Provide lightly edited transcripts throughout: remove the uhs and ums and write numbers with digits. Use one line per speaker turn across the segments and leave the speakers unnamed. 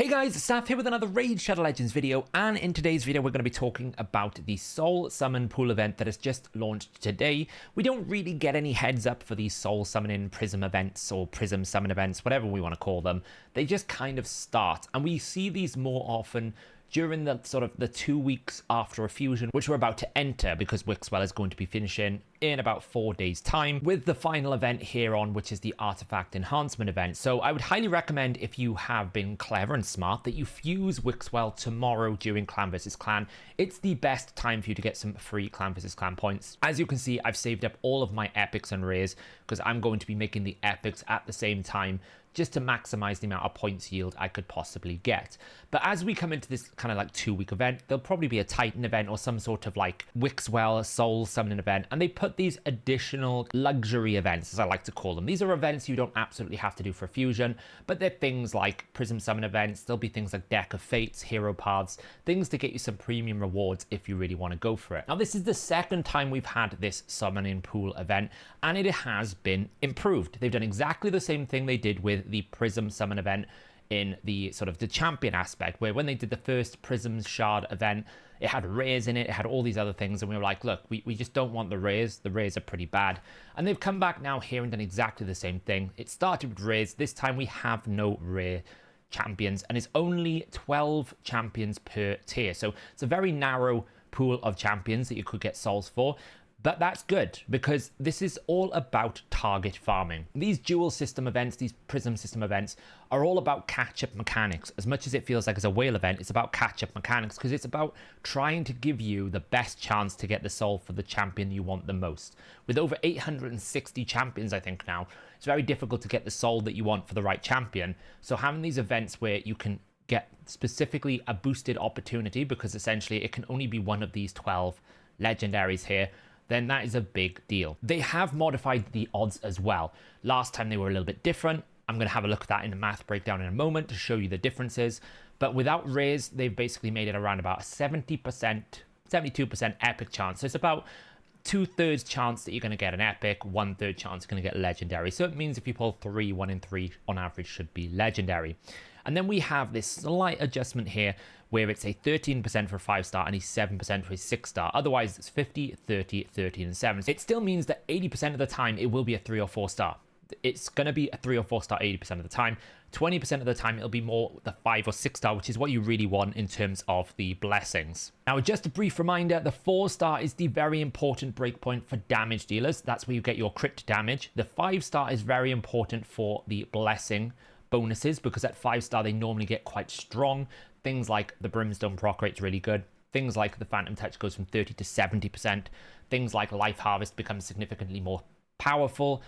Hey guys, Saf here with another Raid Shadow Legends video, and in today's video we're going to be talking about the Soul Summon Pool event that has just launched today. We don't really get any heads up for these Soul Summoning Prism events or Prism Summon events, whatever we want to call them. They just kind of start, and we see these more often during the sort of the 2 weeks after a fusion, which we're about to enter because Wixwell is going to be finishing in about 4 days time with the final event here on, which is the artifact enhancement event. So I would highly recommend, if you have been clever and smart, that you fuse Wixwell tomorrow during Clan vs Clan. It's the best time for you to get some free Clan vs Clan points. As you can see, I've saved up all of my epics and rares because I'm going to be making the epics at the same time, just to maximize the amount of points yield I could possibly get. But as we come into this kind of like 2 week event, there'll probably be a Titan event or some sort of like Wixwell Soul Summoning event, and they put these additional luxury events, as I like to call them. These are events you don't absolutely have to do for fusion, but they're things like Prism Summon events. There'll be things like Deck of Fates, Hero Paths, things to get you some premium rewards if you really want to go for it. Now, this is the second time we've had this Summoning Pool event, and it has been improved. They've done exactly the same thing they did with the Prism Summon event in the sort of the champion aspect, where when they did the first Prism Shard event, it had rares in it, it had all these other things, and we were like, look, we just don't want the rares are pretty bad. And they've come back now here and done exactly the same thing. It started with rares. This time we have no rare champions, and it's only 12 champions per tier, so it's a very narrow pool of champions that you could get souls for. But that's good, because this is all about target farming. These dual system events, these Prism system events, are all about catch-up mechanics. As much as it feels like it's a whale event, it's about catch-up mechanics, because it's about trying to give you the best chance to get the soul for the champion you want the most. With over 860 champions, I think now, it's very difficult to get the soul that you want for the right champion. So having these events where you can get specifically a boosted opportunity, because essentially it can only be one of these 12 legendaries here, then that is a big deal. They have modified the odds as well. Last time they were a little bit different. I'm going to have a look at that in the math breakdown in a moment to show you the differences. But without rares, they've basically made it around about a 70%, 72% epic chance. So it's about 2/3 chance that you're going to get an epic, 1/3 chance you're going to get a legendary. So it means if you pull 3, 1 in 3 on average should be legendary. And then we have this slight adjustment here where it's a 13% for a 5-star and a 7% for a 6-star. Otherwise, it's 50, 30, 13, and 7. It still means that 80% of the time it will be a 3 or 4-star. It's going to be a 3 or 4-star 80% of the time. 20% of the time it'll be more the 5 or 6-star, which is what you really want in terms of the blessings. Now, just a brief reminder, the 4-star is the very important breakpoint for damage dealers. That's where you get your crit damage. The 5-star is very important for the blessing bonuses, because at 5-star they normally get quite strong. Things like the Brimstone proc rate's really good. Things like the Phantom Touch goes from 30 to 70%. Things like Life Harvest becomes significantly more powerful.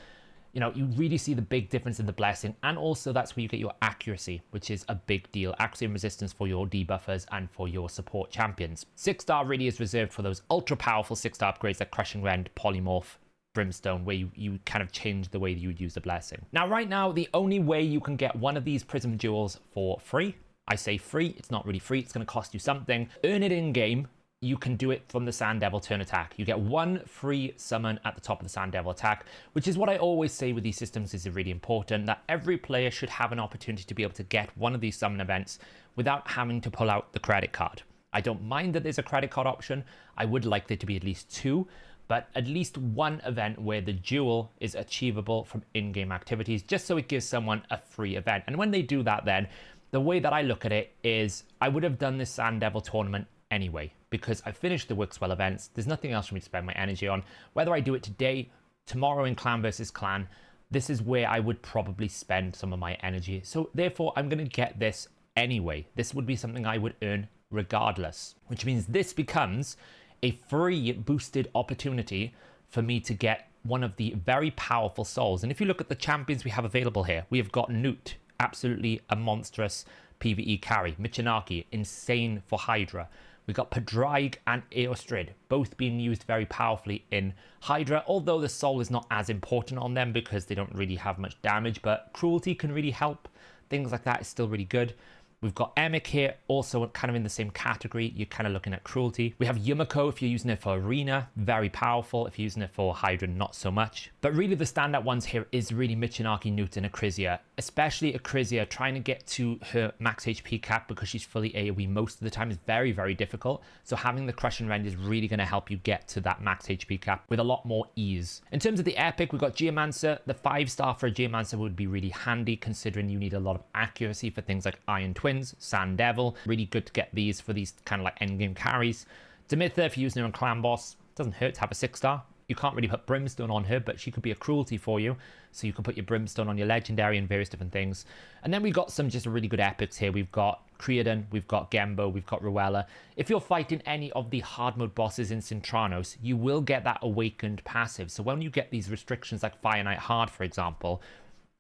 You know, you really see the big difference in the blessing, and also that's where you get your accuracy, which is a big deal. Accuracy and resistance for your debuffers and for your support champions. 6-star really is reserved for those ultra powerful 6-star upgrades like Crushing Rend, Polymorph, Brimstone, where you kind of change the way that you would use the blessing. Now, right now, the only way you can get one of these Prism Jewels for free, I say free, it's not really free, it's going to cost you something. Earn it in game. You can do it from the Sand Devil turn attack. You get one free summon at the top of the Sand Devil attack, which is what I always say with these systems is really important, that every player should have an opportunity to be able to get one of these summon events without having to pull out the credit card. I don't mind that there's a credit card option. I would like there to be at least 2, but at least one event where the jewel is achievable from in-game activities, just so it gives someone a free event. And when they do that, then the way that I look at it is I would have done this Sand Devil tournament anyway, because I finished the Wixwell events. There's nothing else for me to spend my energy on. Whether I do it today, tomorrow in Clan vs Clan, this is where I would probably spend some of my energy. So therefore, I'm going to get this anyway. This would be something I would earn regardless, which means this becomes a free boosted opportunity for me to get one of the very powerful souls. And if you look at the champions we have available here, we have got Newt, absolutely a monstrous PvE carry. Michinaki, insane for Hydra. We got Padraig and Eostrid, both being used very powerfully in Hydra, although the soul is not as important on them because they don't really have much damage, but Cruelty can really help. Things like that is still really good. We've got Emic here, also kind of in the same category. You're kind of looking at Cruelty. We have Yumiko if you're using it for Arena, very powerful. If you're using it for Hydra, not so much. But really the standout ones here is really Michinaki, Newt, and Acrisia. especially Acrizia, trying to get to her max HP cap because she's fully AoE most of the time is very, very difficult. So having the Crush and Rend is really going to help you get to that max HP cap with a lot more ease. In terms of the epic, we've got Geomancer. The 5-star for a Geomancer would be really handy considering you need a lot of accuracy for things like Iron Twins, Sand Devil. Really good to get these for these kind of like endgame carries. Demitha, if you're using her on Clan Boss, doesn't hurt to have a 6-star. You can't really put Brimstone on her, but she could be a cruelty for you. So you can put your Brimstone on your Legendary and various different things. And then we've got some just really good epics here. We've got Creodon, we've got Gembo, we've got Ruella. If you're fighting any of the hard mode bosses in Cintranos, you will get that Awakened passive. So when you get these restrictions like Fire Knight Hard, for example,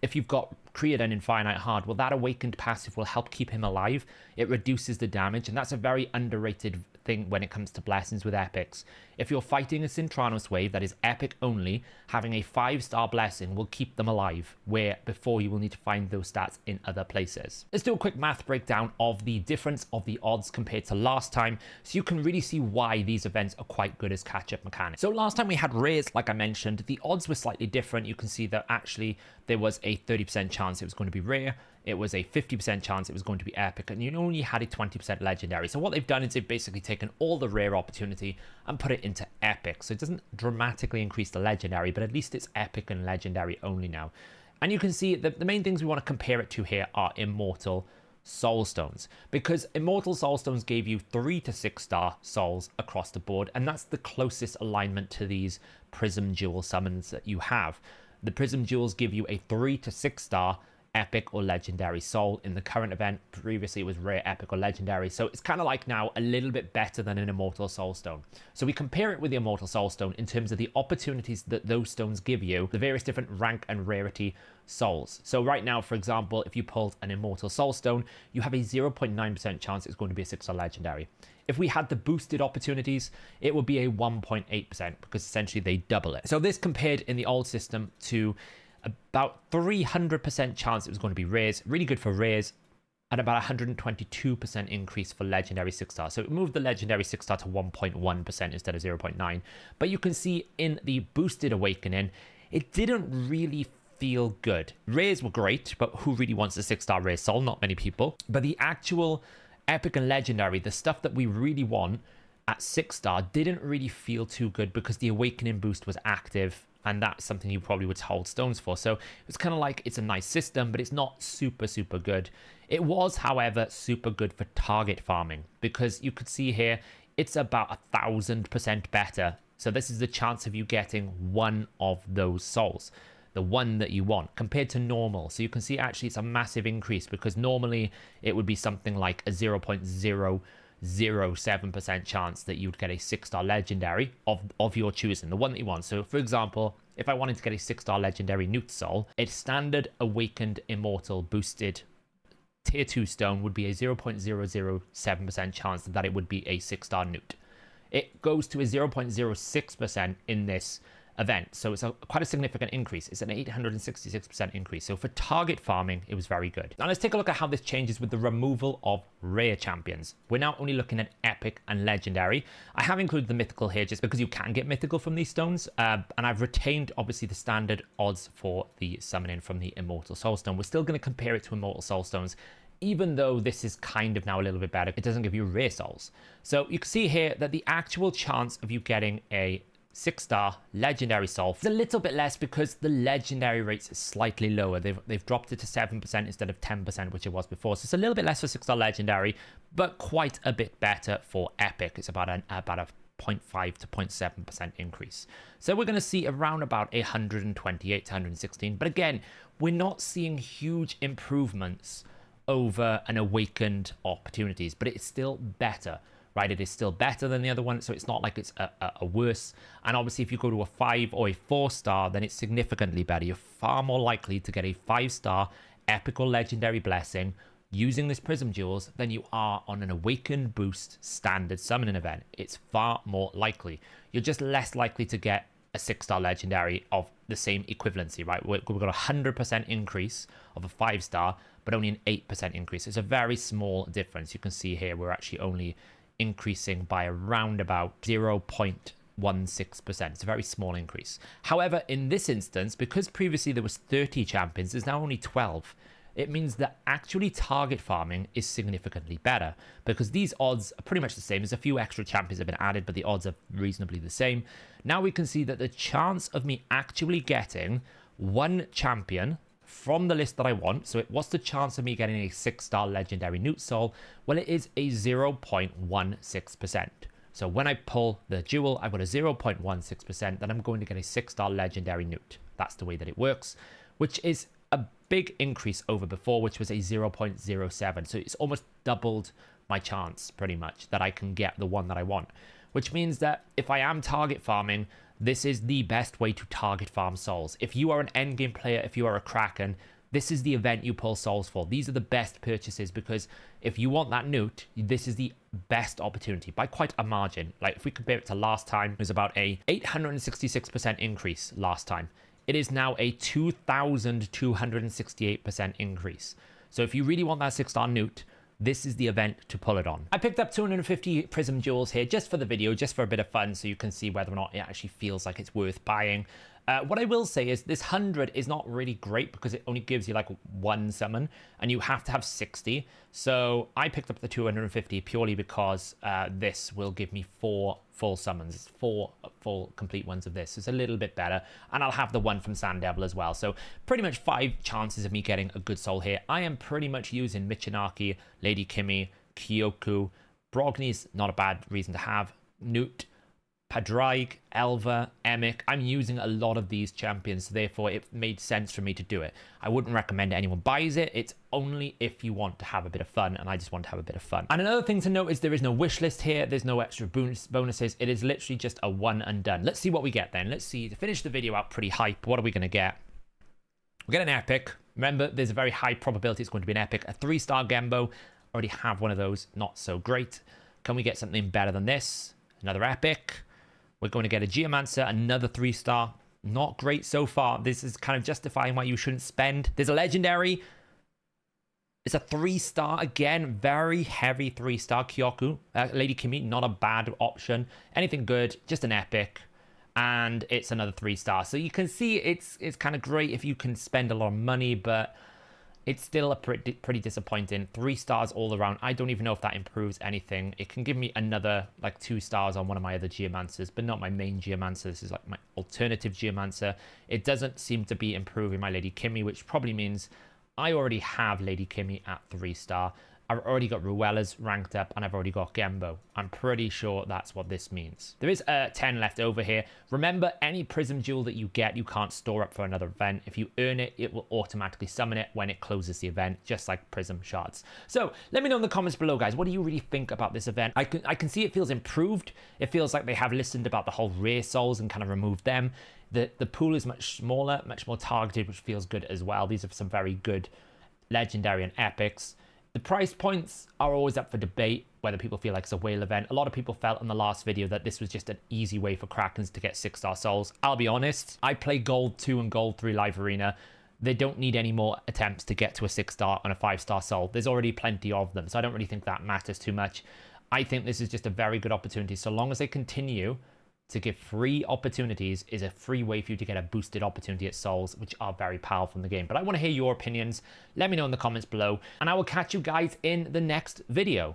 if you've got Creodon in Fire Knight Hard, well, that Awakened passive will help keep him alive. It reduces the damage, and that's a very underrated thing when it comes to blessings with epics. If you're fighting a Cintranos wave that is epic only, having a 5-star blessing will keep them alive, where before you will need to find those stats in other places. Let's do a quick math breakdown of the difference of the odds compared to last time, so you can really see why these events are quite good as catch-up mechanics. So last time we had rares, like I mentioned, the odds were slightly different. You can see that actually there was a 30% chance it was going to be rare, it was a 50% chance it was going to be epic, and you only had a 20% legendary. So what they've done is they've basically taken all the rare opportunity and put it into epic. So it doesn't dramatically increase the legendary, but at least it's epic and legendary only now. And you can see that the main things we want to compare it to here are Immortal Soul Stones, because Immortal Soul Stones gave you 3 to 6-star souls across the board, and that's the closest alignment to these Prism Jewel summons that you have. The Prism Jewels give you a 3 to 6-star epic or legendary soul. In the current event, previously it was rare, epic, or legendary, so it's kind of like now a little bit better than an Immortal Soul Stone. So we compare it with the Immortal Soul Stone in terms of the opportunities that those stones give you, the various different rank and rarity souls. So right now, for example, if you pulled an Immortal Soul Stone, you have a 0.9% chance it's going to be a 6-star legendary. If we had the boosted opportunities, it would be a 1.8% because essentially they double it. So this compared in the old system to about 300% chance it was going to be rares, really good for rares, and about 122% increase for legendary 6-star. So it moved the legendary 6-star to 1.1% instead of 0.9. But you can see in the boosted awakening, it didn't really feel good. Rares were great, but who really wants a 6-star rare soul? Not many people. But the actual epic and legendary, the stuff that we really want at 6-star, didn't really feel too good because the awakening boost was active, and that's something you probably would hold stones for. So it's kind of like it's a nice system, but it's not super, super good. It was, however, super good for target farming, because you could see here, it's about 1,000% better. So this is the chance of you getting one of those souls, the one that you want, compared to normal. So you can see actually it's a massive increase, because normally it would be something like a 0.007% chance that you'd get a 6-star legendary of your choosing, the one that you want. So for example, if I wanted to get a 6-star legendary Newt Soul, a standard awakened immortal boosted tier 2 stone would be a 0.007% chance that it would be a 6-star Newt. It goes to a 0.06% in this event, so it's quite a significant increase. It's an 866% increase. So for target farming, it was very good. Now let's take a look at how this changes with the removal of rare champions. We're now only looking at epic and legendary. I have included the mythical here just because you can get mythical from these stones, and I've retained obviously the standard odds for the summoning from the Immortal Soul Stone. We're still going to compare it to Immortal Soul Stones, even though this is kind of now a little bit better. It doesn't give you rare souls. So you can see here that the actual chance of you getting a 6-star legendary soul is a little bit less because the legendary rates is slightly lower. They've dropped it to 7% instead of 10%, which it was before. So it's a little bit less for 6-star legendary, but quite a bit better for epic. It's about a 0.5 to 0.7% increase. So we're going to see around about 128 to 116. But again, we're not seeing huge improvements over an awakened opportunities, but it's still better. Right, it is still better than the other one, so it's not like it's a worse. And obviously, if you go to a 5 or a 4-star, then it's significantly better. You're far more likely to get a 5-star epic or legendary blessing using this Prism Jewels than you are on an Awakened Boost standard summoning event. It's far more likely. You're just less likely to get a 6-star legendary of the same equivalency, right? We've got a 100% increase of a 5-star, but only an 8% increase. It's a very small difference. You can see here we're actually only increasing by around about 0.16%. It's a very small increase. However, in this instance, because previously there was 30 champions, there's now only 12. It means that actually target farming is significantly better because these odds are pretty much the same. There's a few extra champions have been added, but the odds are reasonably the same. Now we can see that the chance of me actually getting one champion from the list that I want. So what's the chance of me getting a 6-star legendary Newt Soul? Well, it is a 0.16%. So when I pull the jewel, I've got a 0.16% that I'm going to get a 6-star legendary Newt. That's the way that it works, which is a big increase over before, which was a 0.07. So it's almost doubled my chance pretty much that I can get the one that I want, which means that if I am target farming, this is the best way to target farm souls. If you are an endgame player, if you are a Kraken, this is the event you pull souls for. These are the best purchases because if you want that Newt, this is the best opportunity by quite a margin. Like if we compare it to last time, it was about a 866% increase last time. It is now a 2,268% increase. So if you really want that 6-star Newt, this is the event to pull it on. I picked up 250 Prism Jewels here just for the video, just for a bit of fun, so you can see whether or not it actually feels like it's worth buying. What I will say is this 100 is not really great because it only gives you like one summon and you have to have 60. So I picked up the 250 purely because this will give me 4 full summons. It's 4 full complete ones of this. It's a little bit better. And I'll have the one from Sand Devil as well. So pretty much 5 chances of me getting a good soul here. I am pretty much using Michinaki, Lady Kimmy, Kyoku. Brogni's not a bad reason to have. Newt, Padraig, Elva, Emic. I'm using a lot of these champions, so therefore it made sense for me to do it. I wouldn't recommend anyone buys it. It's only if you want to have a bit of fun, and I just want to have a bit of fun. And another thing to note is there is no wish list here. There's no extra bonuses. It is literally just a one and done. Let's see what we get then. Let's see. To finish the video out pretty hype, what are we going to get? We'll get an epic. Remember, there's a very high probability it's going to be an epic. A 3-star Gembo. Already have one of those. Not so great. Can we get something better than this? Another epic. We're going to get a Geomancer, another 3-star. Not great so far. This is kind of justifying why you shouldn't spend. There's a legendary. It's a 3-star again. Very heavy 3-star. Kyoku. Lady Kimmy, not a bad option. Anything good, just an epic. And it's another 3-star. So you can see it's kind of great if you can spend a lot of money, but it's still a pretty disappointing. 3 stars all around. I don't even know if that improves anything. It can give me another like 2 stars on one of my other Geomancers, but not my main Geomancer. This is like my alternative Geomancer. It doesn't seem to be improving my Lady Kimmy, which probably means I already have Lady Kimmy at 3-star. I've already got Ruella's ranked up and I've already got Gembo. I'm pretty sure that's what this means. There is 10 left over here. Remember, any Prism Jewel that you get, you can't store up for another event. If you earn it, it will automatically summon it when it closes the event, just like Prism Shards. So let me know in the comments below, guys. What do you really think about this event? I can see it feels improved. It feels like they have listened about the whole rare souls and kind of removed them. The pool is much smaller, much more targeted, which feels good as well. These are some very good legendary and epics. The price points are always up for debate, whether people feel like it's a whale event. A lot of people felt in the last video that this was just an easy way for Krakens to get 6-star souls. I'll be honest, I play Gold 2 and Gold 3 Live Arena. They don't need any more attempts to get to a 6-star and a 5-star soul. There's already plenty of them, so I don't really think that matters too much. I think this is just a very good opportunity. So long as they continue to give free opportunities, is a free way for you to get a boosted opportunity at souls, which are very powerful in the game. But I want to hear your opinions. Let me know in the comments below, and I will catch you guys in the next video.